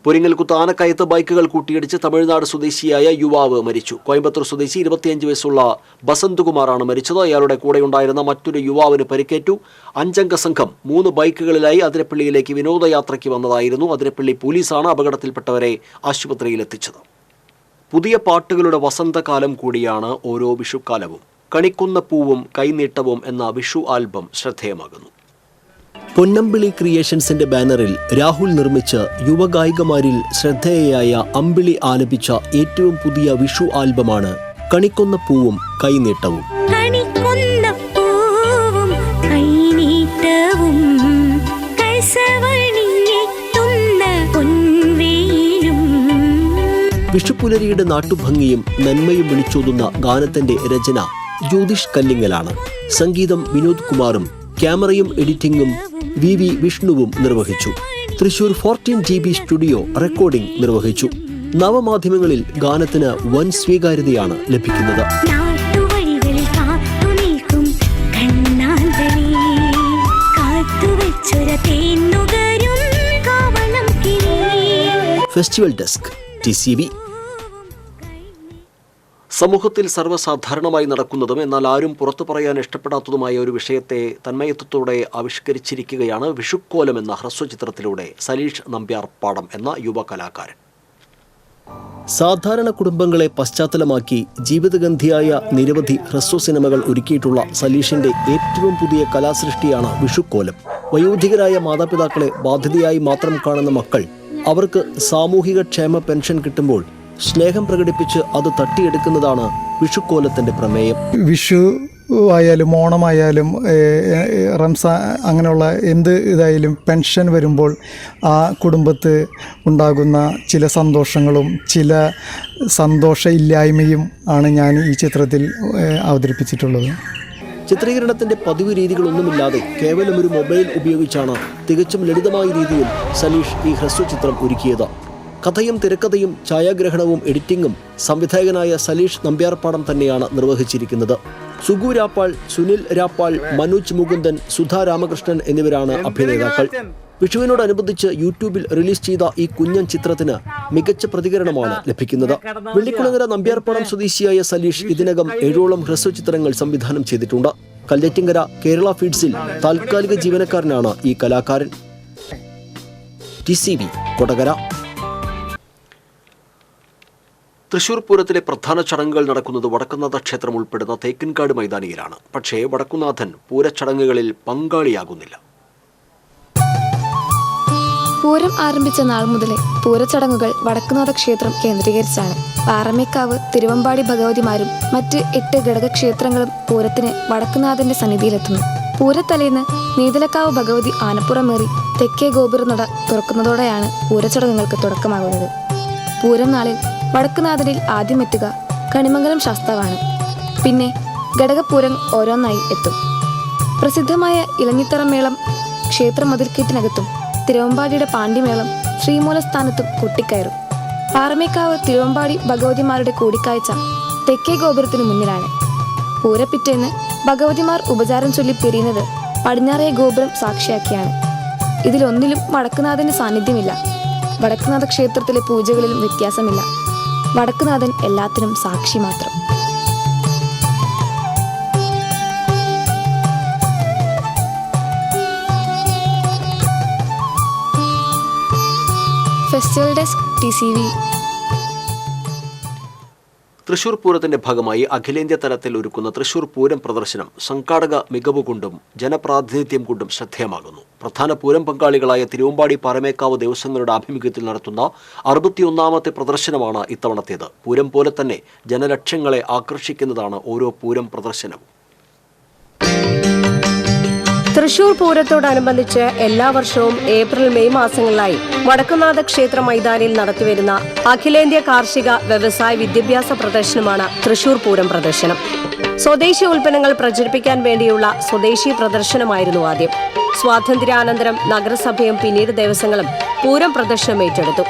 പൊരിങ്ങൽകുത്ത് ആനക്കയത്ത് ബൈക്കുകൾ കൂട്ടിയിടിച്ച് തമിഴ്നാട് സ്വദേശിയായ യുവാവ് മരിച്ചു. കോയമ്പത്തൂർ സ്വദേശി 25 വയസ്സുള്ള ബസന്ത്കുമാറാണ് മരിച്ചത്. അയാളുടെ കൂടെയുണ്ടായിരുന്ന മറ്റൊരു യുവാവിന് പരിക്കേറ്റു. 5 അംഗ സംഘം 3 ബൈക്കുകളിലായി അതിരപ്പള്ളിയിലേക്ക് വിനോദയാത്രയ്ക്ക് വന്നതായിരുന്നു. അതിരപ്പള്ളി പോലീസാണ് അപകടത്തിൽപ്പെട്ടവരെ ആശുപത്രിയിലെത്തിച്ചത്. പുതിയ പാട്ടുകളുടെ വസന്തകാലം കൂടിയാണ് ഓരോ വിഷുക്കാലവും. കണിക്കുന്ന പൂവും കൈനീട്ടവും എന്ന വിഷു ആൽബം ശ്രദ്ധേയമാകുന്നു. പൊന്നമ്പിളി ക്രിയേഷൻസിന്റെ ബാനറിൽ രാഹുൽ നിർമ്മിച്ച് യുവഗായികമാരിൽ ശ്രദ്ധേയയായ അമ്പിളി ആലപിച്ച ഏറ്റവും പുതിയ വിഷു ആൽബമാണ് കണിക്കുന്ന പൂവും കൈനീട്ടവും. വിഷുപ്പുലരിയുടെ നാട്ടുഭംഗിയും നന്മയും വിളിച്ചോതുന്ന ഗാനത്തിന്റെ രചന ജ്യോതിഷ് കല്ലിങ്ങലാണ്. സംഗീതം വിനോദ് കുമാറും ക്യാമറയും എഡിറ്റിംഗും VV വിഷ്ണുവും നിർവഹിച്ചു. തൃശൂർ 14GB സ്റ്റുഡിയോ റെക്കോർഡിംഗ് നിർവഹിച്ചു. നവമാധ്യമങ്ങളിൽ ഗാനത്തിന് വൻ സ്വീകാര്യതയാണ് ലഭിക്കുന്നത്. Festival desk TCV. സമൂഹത്തിൽ സർവ്വസാധാരണമായി നടക്കുന്നതും എന്നാൽ ആരും പുറത്തു പറയാൻ ഇഷ്ടപ്പെടാത്തതുമായ ഒരു വിഷയത്തെ തന്മയത്വത്തോടെ ആവിഷ്കരിച്ചിരിക്കുകയാണ് വിഷുക്കോലം എന്ന ഹ്രസ്വചിത്രത്തിലൂടെ സലീഷ് നമ്പ്യാർപ്പാടം എന്ന യുവ കലാകാരൻ. സാധാരണ കുടുംബങ്ങളെ പശ്ചാത്തലമാക്കി ജീവിതഗന്ധിയായ നിരവധി ഹ്രസ്വ സിനിമകൾ ഒരുക്കിയിട്ടുള്ള സലീഷിന്റെ ഏറ്റവും പുതിയ കലാസൃഷ്ടിയാണ് വിഷുക്കോലം. വയോധികരായ മാതാപിതാക്കളെ ബാധ്യതയായി മാത്രം കാണുന്ന മക്കൾ അവർക്ക് സാമൂഹിക ക്ഷേമ പെൻഷൻ കിട്ടുമ്പോൾ സ്നേഹം പ്രകടിപ്പിച്ച് അത് തട്ടിയെടുക്കുന്നതാണ് വിഷുക്കോലത്തിന്റെ പ്രമേയം. വിഷു ആയാലും ഓണമായാലും റംസാൻ അങ്ങനെയുള്ള എന്ത് ഇതായാലും പെൻഷൻ വരുമ്പോൾ ആ കുടുംബത്ത് ഉണ്ടാകുന്ന ചില സന്തോഷങ്ങളും ചില സന്തോഷമില്ലായ്മയും ആണ് ഞാൻ ഈ ചിത്രത്തിൽ അവതരിപ്പിച്ചിട്ടുള്ളത്. ചിത്രീകരണത്തിന്റെ പതിവ് രീതികളൊന്നുമില്ലാതെ കേവലം ഒരു മൊബൈൽ ഉപയോഗിച്ചാണ് തികച്ചും ലളിതമായ രീതിയിൽ സലീഷ് ഈ ഹ്രസ്വചിത്രം ഒരുക്കിയത്. കഥയും തിരക്കഥയും ഛായാഗ്രഹണവും എഡിറ്റിംഗും സംവിധായകനായ സലീഷ് നമ്പ്യാർപ്പാടം തന്നെയാണ് നിർവഹിച്ചിരിക്കുന്നത്. സുഗു രാപ്പാൾ, സുനിൽ രാപ്പാൾ, മനോജ് മുകുന്ദൻ, സുധാ രാമകൃഷ്ണൻ എന്നിവരാണ് അഭിനേതാക്കൾ. വിഷുവിനോടനുബന്ധിച്ച് യൂട്യൂബിൽ റിലീസ് ചെയ്ത ഈ കുഞ്ഞൻ ചിത്രത്തിന് മികച്ച പ്രതികരണമാണ് ലഭിക്കുന്നത്. വെള്ളിക്കുളങ്ങര നമ്പ്യാർപ്പാടം സ്വദേശിയായ സലീഷ് ഇതിനകം 7ഓളം ഹ്രസ്വചിത്രങ്ങൾ സംവിധാനം ചെയ്തിട്ടുണ്ട്. കല്ലേറ്റിങ്കര കേരള ഫീഡ്സിൽ താൽക്കാലിക ജീവനക്കാരനാണ് ഈ കലാകാരൻ. TCV കൊടകര. തൃശൂർ പൂരത്തിലെ പ്രധാന ചടങ്ങുകൾ നടക്കുന്നത് വടക്കുംനാഥ ക്ഷേത്രം ഉൾപ്പെടുന്ന തേക്കിൻകാട് മൈതാനിയിലാണ്. പക്ഷേ വടക്കുംനാഥൻ പൂരച്ചടങ്ങുകളിൽ പങ്കാളിയാകുന്നില്ല. പൂരം ആരംഭിച്ച നാൾ മുതലേ പൂരച്ചടങ്ങുകൾ വടക്കുംനാഥ ക്ഷേത്രം കേന്ദ്രീകരിച്ചാണ്. പാറമേക്കാവ്, തിരുവമ്പാടി ഭഗവതിമാരും മറ്റ് 8 ഘടകക്ഷേത്രങ്ങളും പൂരത്തിന് വടക്കുംനാഥന്റെ സന്നിധിയിലെത്തുന്നു. പൂരത്തലേന്ന് നീതലക്കാവ് ഭഗവതി ആനപ്പുറമേറി തെക്കേ ഗോപുരനട തുറക്കുന്നതോടെയാണ് പൂരച്ചടങ്ങുകൾക്ക് തുടക്കമാകുന്നത്. പൂരം നാളിൽ വടക്കുംനാഥനിൽ ആദ്യമെത്തുക കണിമംഗലം ശാസ്താവാണ്. പിന്നെ ഘടകപൂരം ഓരോന്നായി എത്തും. പ്രസിദ്ധമായ ഇലഞ്ഞിത്തറമേളം ക്ഷേത്ര മതിൽക്കെട്ടിനകത്തും തിരുവമ്പാടിയുടെ പാണ്ഡിമേളം ശ്രീമൂലസ്ഥാനത്തും കൊട്ടിക്കയറും. പാറമേക്കാവ് തിരുവമ്പാടി ഭഗവതിമാരുടെ കൂടിക്കാഴ്ച തെക്കേ ഗോപുരത്തിനു മുന്നിലാണ്. പൂരപ്പിറ്റേന്ന് ഭഗവതിമാർ ഉപചാരം ചൊല്ലി പിരിയുന്നത് പടിഞ്ഞാറേ ഗോപുരം സാക്ഷിയാക്കിയാണ്. ഇതിലൊന്നിലും വടക്കുംനാഥന് സാന്നിധ്യമില്ല. വടക്കുംനാഥ ക്ഷേത്രത്തിലെ പൂജകളിലും വ്യത്യാസമില്ല. വടക്കുംനാഥൻ എല്ലാത്തിനും സാക്ഷി മാത്രം. Festival desk TCV. തൃശൂർ പൂരത്തിന്റെ ഭാഗമായി അഖിലേന്ത്യാ തലത്തിൽ ഒരുക്കുന്ന തൃശൂർ പൂരം പ്രദർശനം സംഘാടക മികവ് കൊണ്ടും ജനപ്രാതിനിധ്യം കൊണ്ടും ശ്രദ്ധേയമാകുന്നു. പ്രധാന പൂരം പങ്കാളികളായ തിരുവമ്പാടി പാറമേക്കാവ് ദേവസ്വങ്ങളുടെ ആഭിമുഖ്യത്തിൽ നടത്തുന്ന 61ാമത്തെ പ്രദർശനമാണ് ഇത്തവണത്തേത്. പൂരം പോലെ തന്നെ ജനലക്ഷങ്ങളെ ആകർഷിക്കുന്നതാണ് ഓരോ പൂരം പ്രദർശനവും. തൃശൂർ പൂരത്തോടനുബന്ധിച്ച് എല്ലാ വർഷവും ഏപ്രിൽ മെയ് മാസങ്ങളിലായി വടക്കുംനാഥ ക്ഷേത്ര മൈതാനിയിൽ നടത്തിവരുന്ന അഖിലേന്ത്യാ കാർഷിക വ്യവസായ വിദ്യാഭ്യാസ പ്രദർശനമാണ് തൃശൂർ പൂരം പ്രദർശനം. സ്വദേശി ഉൽപ്പന്നങ്ങൾ പ്രചരിപ്പിക്കാൻ വേണ്ടിയുള്ള സ്വദേശി പ്രദർശനമായിരുന്നു ആദ്യം. സ്വാതന്ത്ര്യാനന്തരം നഗരസഭയും പിന്നീട് ദേവസ്വങ്ങളും പൂരം പ്രദർശനം ഏറ്റെടുത്തു.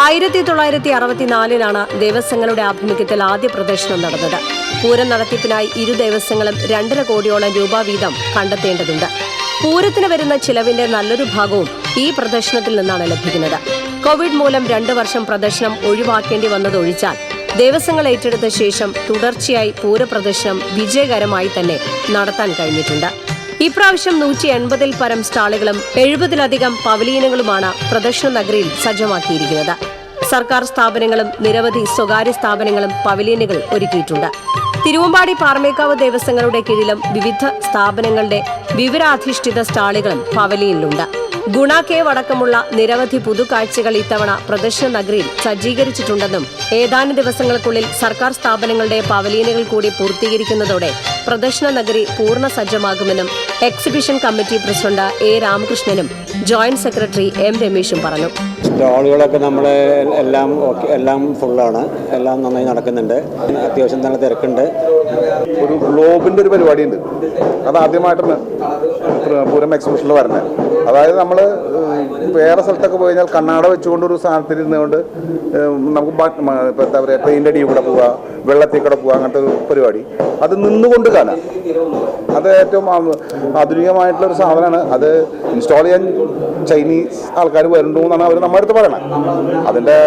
1964 ദേവസ്വങ്ങളുടെ ആഭിമുഖ്യത്തിൽ ആദ്യ പ്രദർശനം നടന്നത്. പൂരം നടത്തിപ്പിനായി 2 ദേവസ്വങ്ങളും 2.5 കോടിയോളം രൂപ വീതം കണ്ടെത്തേണ്ടതുണ്ട്. പൂരത്തിന് വരുന്ന ചിലവിന്റെ നല്ലൊരു ഭാഗവും ഈ പ്രദർശനത്തിൽ നിന്നാണ് ലഭിക്കുന്നത്. കോവിഡ് മൂലം 2 വർഷം പ്രദർശനം ഒഴിവാക്കേണ്ടി വന്നതൊഴിച്ചാൽ ദേവസ്വങ്ങൾ ഏറ്റെടുത്ത ശേഷം തുടർച്ചയായി പൂരപ്രദർശനം വിജയകരമായി തന്നെ നടത്താൻ കഴിഞ്ഞിട്ടുണ്ട്. ഇപ്രാവശ്യം 180-ൽ പരം സ്റ്റാളുകളും 70-ലധികം പവലിയനുകളുമാണ് പ്രദർശന നഗരിയിൽ സജ്ജമാക്കിയിരിക്കുന്നത്. സർക്കാർ സ്ഥാപനങ്ങളും നിരവധി സ്വകാര്യ സ്ഥാപനങ്ങളും പവലിയനുകൾ ഒരുക്കിയിട്ടുണ്ട്. തിരുവമ്പാടി പാറമേക്കാവ് ദേവസ്വങ്ങളുടെ കീഴിലും വിവിധ സ്ഥാപനങ്ങളുടെ വിവരാധിഷ്ഠിത സ്റ്റാളുകളും പവലിയനിലുണ്ട്. ഗുണാക്കേവ് അടക്കമുള്ള നിരവധി പുതുകാഴ്ചകൾ ഇത്തവണ പ്രദർശന നഗരിയിൽ സജ്ജീകരിച്ചിട്ടുണ്ടെന്നും ഏതാനും ദിവസങ്ങൾക്കുള്ളിൽ സർക്കാർ സ്ഥാപനങ്ങളുടെ പവലിയനുകൾ കൂടി പൂർത്തീകരിക്കുന്നതോടെ പ്രദർശന നഗരി പൂർണ്ണ സജ്ജമാകുമെന്നും എക്സിബിഷൻ കമ്മിറ്റി പ്രസിഡന്റ് A. രാമകൃഷ്ണനും ജോയിന്റ് സെക്രട്ടറി M. രമേശും പറഞ്ഞു. സ്റ്റാളുകളൊക്കെ നമ്മൾ എല്ലാം ഫുള്ളാണ്. എല്ലാം നന്നായി നടക്കുന്നുണ്ട്. അത്യാവശ്യം നല്ല തിരക്കുണ്ട്. ഒരു ഗ്ലോബിൻ്റെ ഒരു പരിപാടിയുണ്ട്. അത് ആദ്യമായിട്ടാണ് പൂരം എക്സിബിഷനിൽ വരുന്നത്. അതായത് നമ്മൾ വേറെ സ്ഥലത്തൊക്കെ പോയി കഴിഞ്ഞാൽ കണ്ണാട വെച്ചുകൊണ്ട് ഒരു സാധനത്തിൽ ഇരുന്നുകൊണ്ട് നമുക്ക് ഇപ്പോൾ എന്താ പറയുക, പെയിൻ്റ് അടിയിൽ കൂടെ പോവുക, വെള്ളത്തിൽ കൂടെ പോവുക, അങ്ങനത്തെ ഒരു പരിപാടി. അത് നിന്നുകൊണ്ട് എടുക്കാനാ. അത് ഏറ്റവും ആധുനികമായിട്ടുള്ള ഒരു സാധനമാണ്. അത് ഇൻസ്റ്റാൾ ചെയ്യാൻ ചൈനീസ് ആൾക്കാർ വരുന്നു എന്നാണ് അവർ നമ്മുടെ അടുത്ത് പറയണത്. അതിൻ്റെ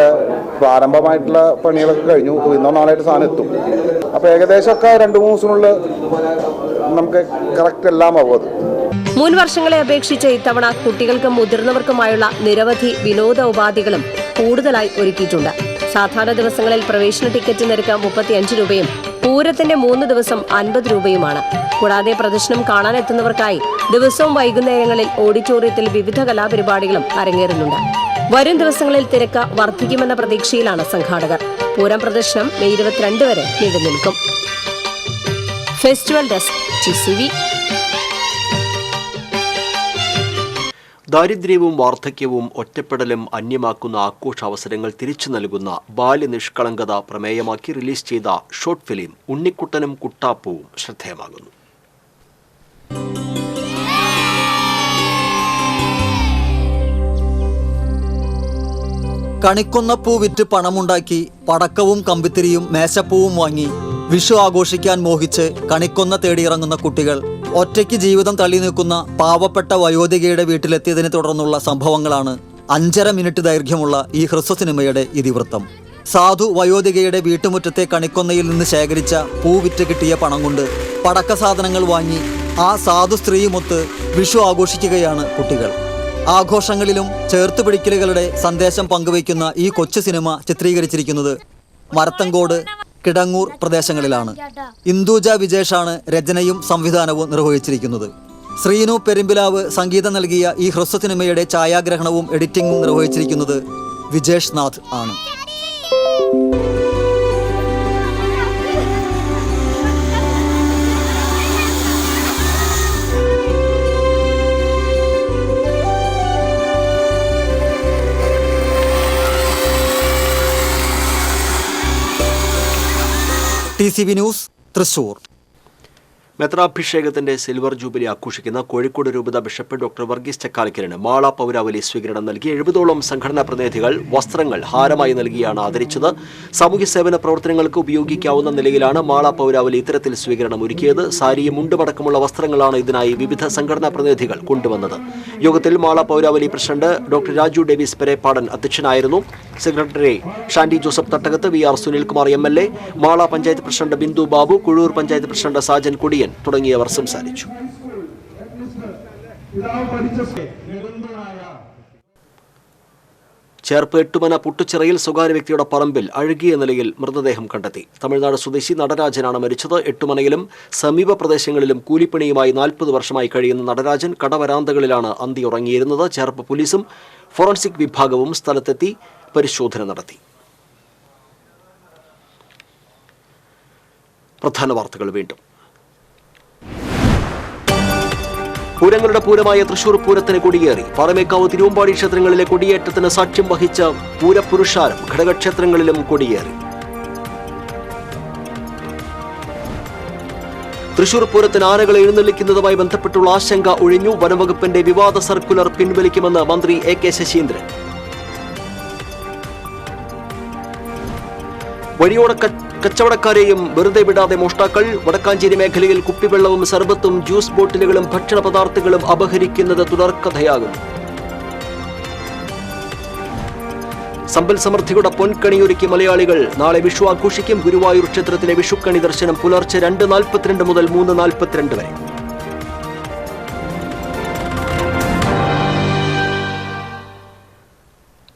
പ്രാരംഭമായിട്ടുള്ള പണികളൊക്കെ കഴിഞ്ഞു. ഇന്നോ നാളായിട്ട് സാധനം എത്തും. അപ്പോൾ ഏകദേശമൊക്കെ 2-3 ദിവസത്തിനുള്ളിൽ നമുക്ക് കറക്റ്റ് എല്ലാം ആവും. അത് മുൻ വർഷങ്ങളെ അപേക്ഷിച്ച് ഇത്തവണ കുട്ടികൾക്കും മുതിർന്നവർക്കുമായുള്ള നിരവധി വിനോദ ഉപാധികളും കൂടുതലായി ഒരുക്കിയിട്ടുണ്ട്. സാധാരണ ദിവസങ്ങളിൽ പ്രവേശന ടിക്കറ്റ് നിരക്ക് 35 രൂപയും പൂരത്തിന്റെ 3 ദിവസം 50 രൂപയുമാണ്. കൂടാതെ പ്രദർശനം കാണാനെത്തുന്നവർക്കായി ദിവസവും വൈകുന്നേരങ്ങളിൽ ഓഡിറ്റോറിയത്തിൽ വിവിധ കലാപരിപാടികളും അരങ്ങേറുന്നുണ്ട്. വരും ദിവസങ്ങളിൽ തിരക്ക് വർദ്ധിക്കുമെന്ന പ്രതീക്ഷയിലാണ് സംഘാടകർ. പൂരം പ്രദർശനം മെയ് 22 വരെ നീണ്ടുനിൽക്കും. Festival desk TCV. ദാരിദ്ര്യവും വാർദ്ധക്യവും ഒറ്റപ്പെടലും അന്യമാക്കുന്ന ആഘോഷാവസരങ്ങൾ തിരിച്ചു നൽകുന്ന ബാല്യനിഷ്കളങ്കത പ്രമേയമാക്കി റിലീസ് ചെയ്ത ഷോർട്ട് ഫിലിം ഉണ്ണിക്കുട്ടനും കുട്ടാപ്പവും ശ്രദ്ധേയമാകുന്നു. കണിക്കൊന്നപ്പൂ വിറ്റ് പണമുണ്ടാക്കി പടക്കവും കമ്പിത്തിരിയും മേശപ്പൂവും വാങ്ങി വിഷു ആഘോഷിക്കാൻ മോഹിച്ച് കണിക്കൊന്ന തേടിയിറങ്ങുന്ന കുട്ടികൾ ഒറ്റയ്ക്ക് ജീവിതം തള്ളി നിൽക്കുന്ന പാവപ്പെട്ട വയോധികയുടെ വീട്ടിലെത്തിയതിനെ തുടർന്നുള്ള സംഭവങ്ങളാണ് 5.5 മിനിറ്റ് ദൈർഘ്യമുള്ള ഈ ഹ്രസ്വ സിനിമയുടെ ഇതിവൃത്തം. സാധു വയോധികയുടെ വീട്ടുമുറ്റത്തെ കണിക്കൊന്നയിൽ നിന്ന് ശേഖരിച്ച പൂ വിറ്റ് കിട്ടിയ പണം കൊണ്ട് പടക്ക സാധനങ്ങൾ വാങ്ങി ആ സാധു സ്ത്രീയുമൊത്ത് വിഷു ആഘോഷിക്കുകയാണ് കുട്ടികൾ. ആഘോഷങ്ങളിലും ചേർത്തുപിടിക്കലുകളുടെ സന്ദേശം പങ്കുവയ്ക്കുന്ന ഈ കൊച്ചു സിനിമ ചിത്രീകരിച്ചിരിക്കുന്നത് മരത്തങ്കോട്, കിടങ്ങൂർ പ്രദേശങ്ങളിലാണ്. ഇന്ദുജ വിജേഷാണ് രചനയും സംവിധാനവും നിർവഹിച്ചിരിക്കുന്നത്. ശ്രീനു പെരുമ്പിലാവ് സംഗീതം നൽകിയ ഈ ഹ്രസ്വ സിനിമയുടെ ഛായാഗ്രഹണവും എഡിറ്റിംഗും നിർവഹിച്ചിരിക്കുന്നത് വിജേഷ് നാഥ് ആണ്. TCV news, Thrissur. മെത്രാഭിഷേകത്തിന്റെ സിൽവർ ജൂബിലി ആഘോഷിക്കുന്ന കോഴിക്കോട് രൂപത ബിഷപ്പ് ഡോക്ടർ വർഗീസ് ചക്കാലക്കലിന് മാള പൗരാവലി സ്വീകരണം നൽകി 70ഓളം സംഘടനാ പ്രതിനിധികൾ വസ്ത്രങ്ങൾ ഹാരമായി നൽകിയാണ് ആദരിച്ചത്. സാമൂഹ്യ സേവന പ്രവർത്തനങ്ങൾക്ക് ഉപയോഗിക്കാവുന്ന നിലയിലാണ് മാള പൗരാവലി ഇത്തരത്തിൽ സ്വീകരണം ഒരുക്കിയത്. സാരിയും മുണ്ടുമടക്കമുള്ള വസ്ത്രങ്ങളാണ് ഇതിനായി വിവിധ സംഘടനാ പ്രതിനിധികൾ കൊണ്ടുവന്നത്. യോഗത്തിൽ മാള പൗരാവലി പ്രസിഡന്റ് ഡോക്ടർ രാജു ഡേവിസ് പെരേപ്പാടൻ അധ്യക്ഷനായിരുന്നു. സെക്രട്ടറി ഷാൻഡി ജോസഫ് തട്ടകത്ത്, VR Sunilkumar MLA, Mala panchayat president Bindu Babu, Kuzhur panchayat president Sajan Kudiyan തുടങ്ങിയവർ സംസാരിച്ചു. ചേർപ്പ് എട്ടുമന പുട്ടുച്ചിറയിൽ സ്വകാര്യ വ്യക്തിയുടെ പറമ്പിൽ അഴുകിയ നിലയിൽ മൃതദേഹം കണ്ടെത്തി. തമിഴ്നാട് സ്വദേശി നടരാജനാണ് മരിച്ചത്. എട്ടുമനയിലും സമീപ പ്രദേശങ്ങളിലും കൂലിപ്പണിയുമായി 40 വർഷമായി കഴിയുന്ന നടരാജൻ കടവരാന്തകളിലാണ് അന്തിയുറങ്ങിയിരുന്നത്. ചേർപ്പ് പോലീസും ഫോറൻസിക് വിഭാഗവും സ്ഥലത്തെത്തി പരിശോധന നടത്തി. പ്രധാന വാർത്തകൾ വീണ്ടും. പൂരങ്ങളുടെ പൂരമായ തൃശൂർ പൂരത്തിന് കൊടിയേറി. പാറമേക്കാവ്, തിരുവമ്പാടി ക്ഷേത്രങ്ങളിലെ കൊടിയേറ്റത്തിന് സാക്ഷ്യം വഹിച്ച പൂരപുരുഷാരം ഘടകക്ഷേത്രങ്ങളിലും കൊടിയേറി. തൃശൂർ പൂരത്തിന് ആനകളെ എഴുന്നള്ളിക്കുന്നതുമായി ബന്ധപ്പെട്ടുള്ള ആശങ്ക ഒഴിഞ്ഞു. വനംവകുപ്പിന്റെ വിവാദ സർക്കുലർ പിൻവലിക്കുമെന്ന് മന്ത്രി AK ശശീന്ദ്രൻ. വഴിയോട കച്ചവടക്കാരെയും വെറുതെ വിടാതെ മോഷ്ടാക്കൾ. വടക്കാഞ്ചേരി മേഖലയിൽ കുപ്പിവെള്ളവും സർബത്തും ജ്യൂസ് ബോട്ടിലുകളും ഭക്ഷണ പദാർത്ഥങ്ങളും അപഹരിക്കുന്നത് തുടർക്കഥയാകുന്നു. സമ്പൽ സമൃദ്ധിയുടെ പൊൻകണിയൊരുക്കി മലയാളികൾ നാളെ വിഷു ആഘോഷിക്കും. ഗുരുവായൂർ ക്ഷേത്രത്തിലെ വിഷുക്കണി ദർശനം പുലർച്ചെ 2:42 മുതൽ 3:42 വരെ.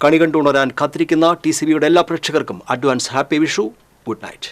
കണി കണ്ടുണരാൻ കാത്തിരിക്കുന്ന TCVയുടെ എല്ലാ പ്രേക്ഷകർക്കും advance happy Vishu. Good night.